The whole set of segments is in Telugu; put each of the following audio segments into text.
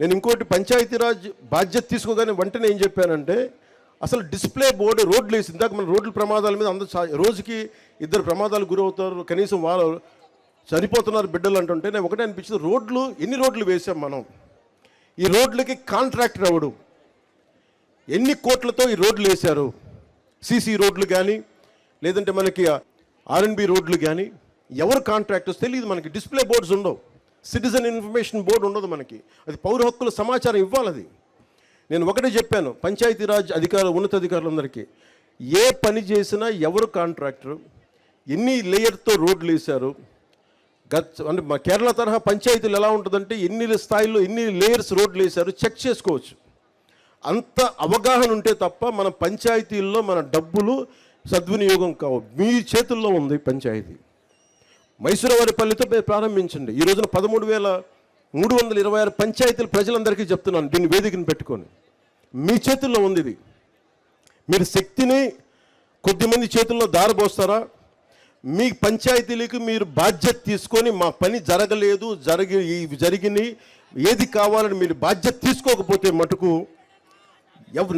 నేను ఇంకోటి పంచాయతీరాజ్ బాధ్యత తీసుకోగానే వెంటనే ఏం చెప్పానంటే, అసలు డిస్ప్లే బోర్డు రోడ్లు వేసి, ఇందాక మన రోడ్ల ప్రమాదాల మీద అందరూ రోజుకి 2 ప్రమాదాలు గురవుతారు, కనీసం వాళ్ళు చనిపోతున్నారు బిడ్డలు అంటుంటే నేను ఒకటే అనిపించింది, రోడ్లు ఎన్ని రోడ్లు వేసాం మనం, ఈ రోడ్లకి కాంట్రాక్టర్ ఎవడు, ఎన్ని కోట్లతో ఈ రోడ్లు వేశారు, సీసీ రోడ్లు కానీ లేదంటే మనకి ఆర్ఎన్బి రోడ్లు కానీ ఎవరు కాంట్రాక్టర్స్ తెలియదు మనకి. డిస్ప్లే బోర్డ్స్ ఉండవు, సిటిజన్ ఇన్ఫర్మేషన్ బోర్డు ఉండదు మనకి. అది పౌర హక్కుల సమాచారం ఇవ్వాలి. అది నేను ఒకటే చెప్పాను పంచాయతీరాజ్ ఉన్నతాధికారులందరికీ, ఏ పని చేసినా ఎవరు కాంట్రాక్టరు, ఎన్ని లేయర్తో రోడ్లు వేశారు, అంటే మా కేరళ తరహా పంచాయతీలు ఎలా ఉంటుందంటే ఎన్ని స్థాయిలో ఎన్ని లేయర్స్ రోడ్లు వేశారు చెక్ చేసుకోవచ్చు. అంత అవగాహన ఉంటే తప్ప మన పంచాయతీల్లో మన డబ్బులు సద్వినియోగం కావు. మీ చేతుల్లో ఉంది పంచాయతీ. మైసూరవారిపల్లితో ప్రారంభించండి. ఈ రోజున 13,326 పంచాయతీలు ప్రజలందరికీ చెప్తున్నాను, దీన్ని వేదికను పెట్టుకొని. మీ చేతుల్లో ఉంది ఇది. మీరు శక్తిని కొద్దిమంది చేతుల్లో దారబోస్తారా? మీ పంచాయతీలకు మీరు బాధ్యత తీసుకొని మా పని జరగలేదు, జరిగినాయి, ఏది కావాలని మీరు బాధ్యత తీసుకోకపోతే మటుకు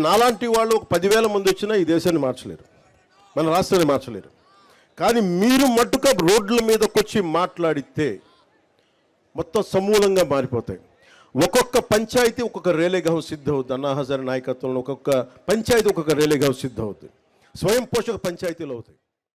నాలాంటి వాళ్ళు ఒక 10,000 మంది వచ్చినా ఈ దేశాన్ని మార్చలేరు, మన రాష్ట్రాన్ని మార్చలేరు. కానీ మీరు మట్టుగా రోడ్ల మీదకి వచ్చి మాట్లాడితే మొత్తం సమూలంగా మారిపోతాయి. ఒక్కొక్క పంచాయతీ ఒక్కొక్క రేలేగావ్ సిద్ధవుద్ది. అన్నా హజారే నాయకత్వంలో ఒక్కొక్క పంచాయతీ ఒక్కొక్క రేలేగావ్ సిద్ధవుద్ది. స్వయం పోషక పంచాయతీలు అవుతాయి.